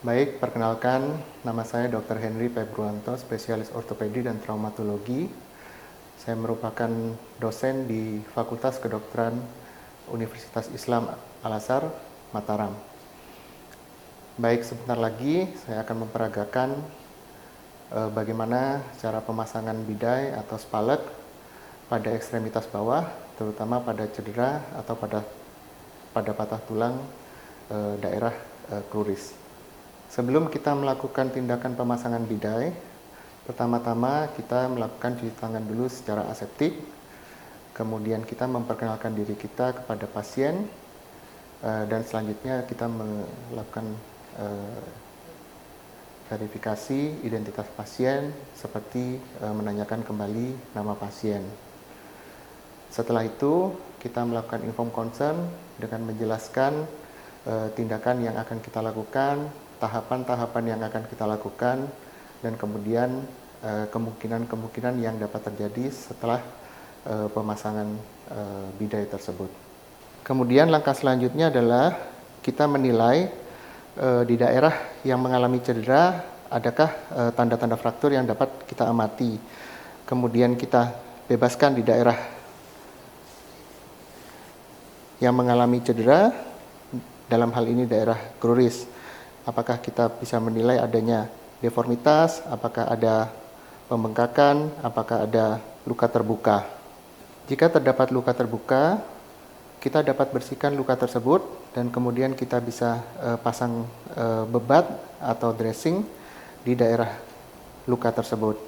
Baik, perkenalkan, nama saya Dr. Henry Februanto, spesialis ortopedi dan traumatologi. Saya merupakan dosen di Fakultas Kedokteran Universitas Islam Al-Azhar, Mataram. Baik, sebentar lagi saya akan memperagakan bagaimana cara pemasangan bidai atau spalek pada ekstremitas bawah, terutama pada cedera atau pada patah tulang daerah kruris. Sebelum kita melakukan tindakan pemasangan bidai, pertama-tama kita melakukan cuci tangan dulu secara aseptik. Kemudian kita memperkenalkan diri kita kepada pasien, dan selanjutnya kita melakukan verifikasi identitas pasien seperti menanyakan kembali nama pasien. Setelah itu kita melakukan inform consent dengan menjelaskan tindakan yang akan kita lakukan, tahapan-tahapan yang akan kita lakukan, dan kemudian kemungkinan-kemungkinan yang dapat terjadi setelah pemasangan bidai tersebut. Kemudian langkah selanjutnya adalah kita menilai di daerah yang mengalami cedera adakah tanda-tanda fraktur yang dapat kita amati. Kemudian kita bebaskan di daerah yang mengalami cedera, dalam hal ini daerah kruris. Apakah kita bisa menilai adanya deformitas, apakah ada pembengkakan, apakah ada luka terbuka. Jika terdapat luka terbuka, kita dapat bersihkan luka tersebut dan kemudian kita bisa pasang bebat atau dressing di daerah luka tersebut.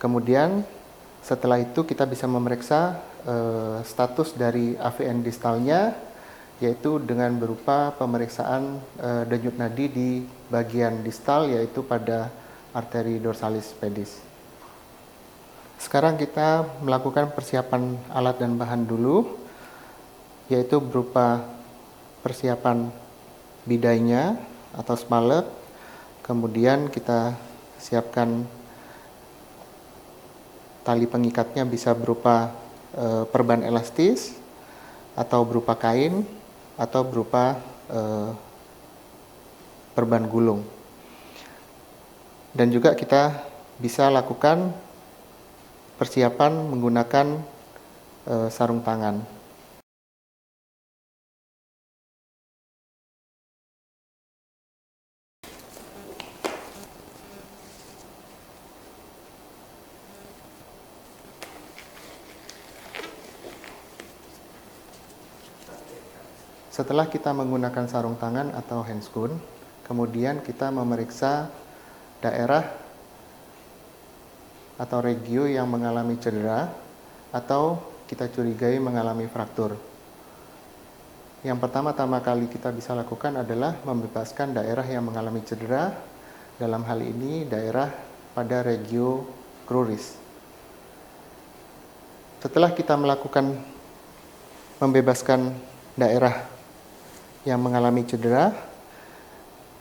Kemudian setelah itu kita bisa memeriksa status dari AVN distalnya, yaitu dengan berupa pemeriksaan denyut nadi di bagian distal, yaitu pada arteri dorsalis pedis. Sekarang kita melakukan persiapan alat dan bahan dulu, yaitu berupa persiapan bidainya atau spalek. Kemudian kita siapkan tali pengikatnya, bisa berupa perban elastis atau berupa kain atau berupa perban gulung. Dan juga kita bisa lakukan persiapan menggunakan sarung tangan. Setelah kita menggunakan sarung tangan atau handscoon, kemudian kita memeriksa daerah atau regio yang mengalami cedera atau kita curigai mengalami fraktur. Yang pertama-tama kali kita bisa lakukan adalah membebaskan daerah yang mengalami cedera, dalam hal ini daerah pada regio kruris. Setelah kita melakukan membebaskan daerah yang mengalami cedera,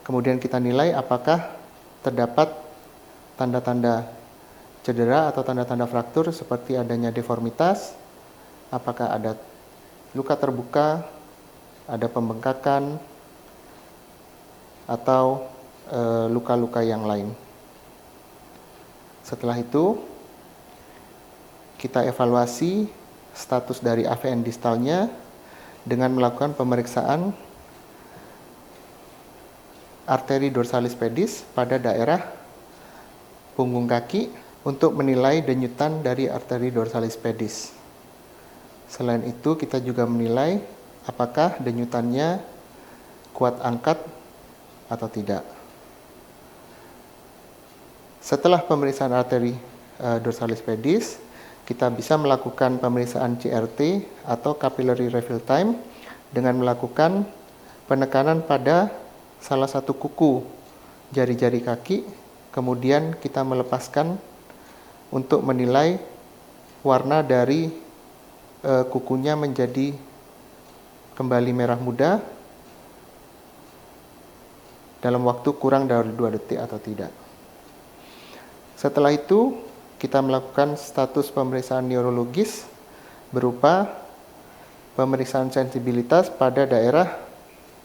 kemudian kita nilai apakah terdapat tanda-tanda cedera atau tanda-tanda fraktur seperti adanya deformitas, apakah ada luka terbuka, ada pembengkakan, atau luka-luka yang lain. Setelah itu, kita evaluasi status dari AVN distalnya dengan melakukan pemeriksaan arteri dorsalis pedis pada daerah punggung kaki untuk menilai denyutan dari arteri dorsalis pedis. Selain itu, kita juga menilai apakah denyutannya kuat angkat atau tidak. Setelah pemeriksaan arteri dorsalis pedis, kita bisa melakukan pemeriksaan CRT atau capillary refill time dengan melakukan penekanan pada salah satu kuku jari-jari kaki, kemudian kita melepaskan untuk menilai warna dari kukunya menjadi kembali merah muda dalam waktu kurang dari 2 detik atau tidak. Setelah itu, kita melakukan status pemeriksaan neurologis berupa pemeriksaan sensibilitas pada daerah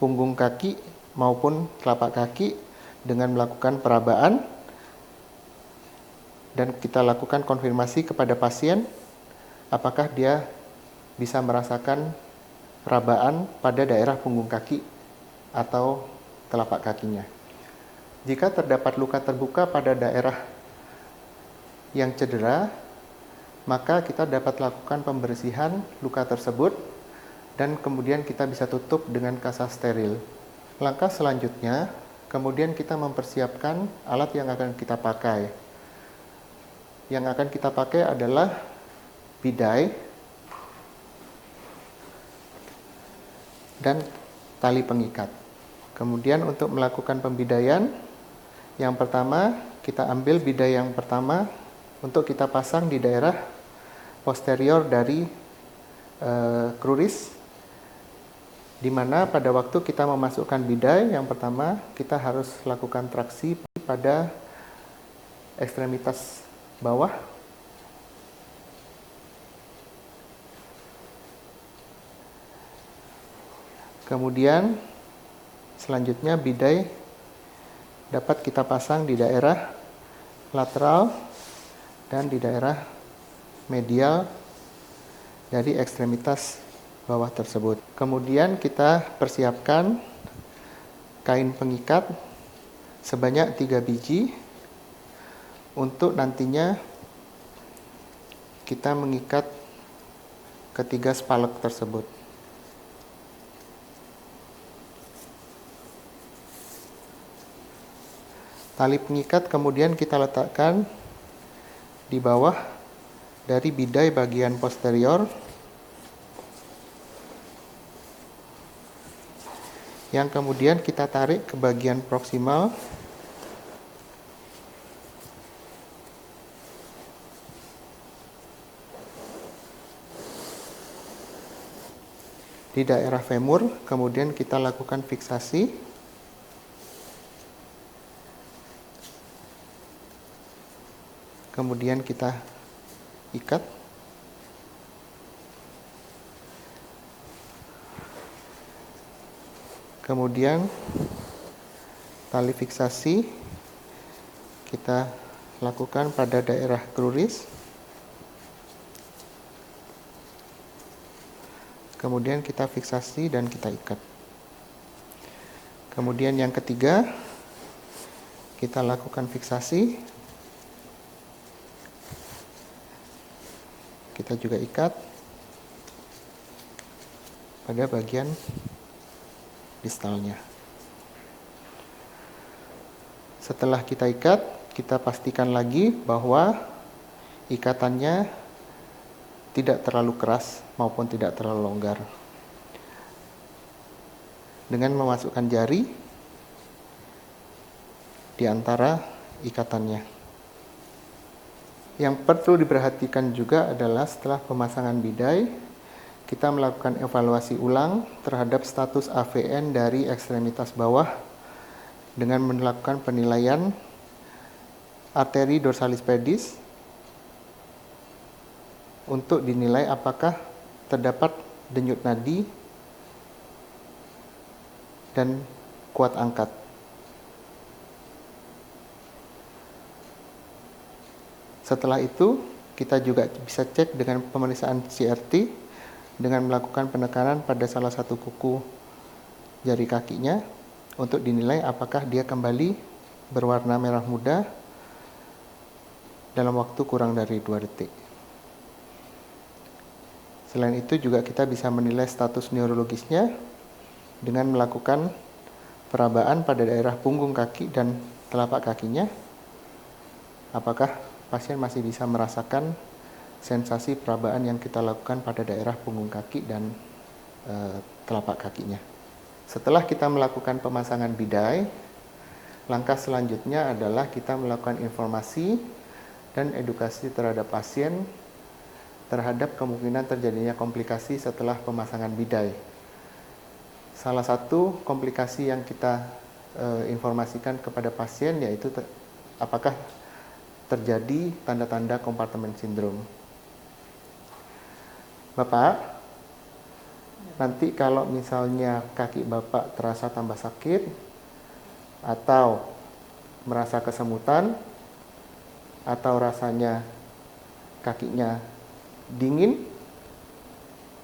punggung kaki maupun telapak kaki dengan melakukan perabaan, dan kita lakukan konfirmasi kepada pasien apakah dia bisa merasakan perabaan pada daerah punggung kaki atau telapak kakinya. Jika terdapat luka terbuka pada daerah yang cedera, maka kita dapat lakukan pembersihan luka tersebut dan kemudian kita bisa tutup dengan kasa steril. Langkah selanjutnya, kemudian kita mempersiapkan alat yang akan kita pakai. Yang akan kita pakai adalah bidai dan tali pengikat. Kemudian untuk melakukan pembidaian, yang pertama kita ambil bidai yang pertama untuk kita pasang di daerah posterior dari kruris, di mana pada waktu kita memasukkan bidai yang pertama kita harus lakukan traksi pada ekstremitas bawah. Kemudian selanjutnya bidai dapat kita pasang di daerah lateral dan di daerah medial dari ekstremitas bawah tersebut. Kemudian kita persiapkan kain pengikat sebanyak 3 biji untuk nantinya kita mengikat ketiga spalek tersebut. Tali pengikat kemudian kita letakkan di bawah dari bidai bagian posterior yang kemudian kita tarik ke bagian proksimal di daerah femur, kemudian kita lakukan fiksasi. Kemudian kita ikat. Kemudian tali fiksasi kita lakukan pada daerah kruris. Kemudian kita fiksasi dan kita ikat. Kemudian yang ketiga, kita lakukan fiksasi. Kita juga ikat pada bagian distalnya. Setelah kita ikat, kita pastikan lagi bahwa ikatannya tidak terlalu keras maupun tidak terlalu longgar. Dengan memasukkan jari di antara ikatannya. Yang perlu diperhatikan juga adalah setelah pemasangan bidai, kita melakukan evaluasi ulang terhadap status AVN dari ekstremitas bawah dengan melakukan penilaian arteri dorsalis pedis untuk dinilai apakah terdapat denyut nadi dan kuat angkat. Setelah itu, kita juga bisa cek dengan pemeriksaan CRT dengan melakukan penekanan pada salah satu kuku jari kakinya untuk dinilai apakah dia kembali berwarna merah muda dalam waktu kurang dari 2 detik. Selain itu juga kita bisa menilai status neurologisnya dengan melakukan perabaan pada daerah punggung kaki dan telapak kakinya. Apakah pasien masih bisa merasakan sensasi perabaan yang kita lakukan pada daerah punggung kaki dan telapak kakinya. Setelah kita melakukan pemasangan bidai, langkah selanjutnya adalah kita melakukan informasi dan edukasi terhadap pasien terhadap kemungkinan terjadinya komplikasi setelah pemasangan bidai. Salah satu komplikasi yang kita informasikan kepada pasien yaitu apakah terjadi tanda-tanda kompartemen sindrom. Bapak, nanti kalau misalnya kaki Bapak terasa tambah sakit atau merasa kesemutan atau rasanya kakinya dingin,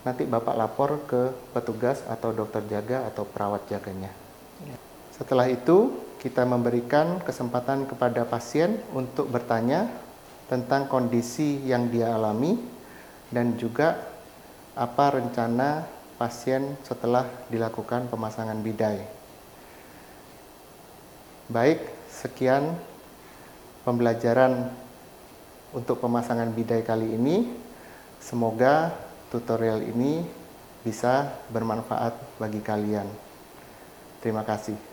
nanti Bapak lapor ke petugas atau dokter jaga atau perawat jaganya. Setelah itu, kita memberikan kesempatan kepada pasien untuk bertanya tentang kondisi yang dia alami dan juga apa rencana pasien setelah dilakukan pemasangan bidai. Baik, sekian pembelajaran untuk pemasangan bidai kali ini. Semoga tutorial ini bisa bermanfaat bagi kalian. Terima kasih.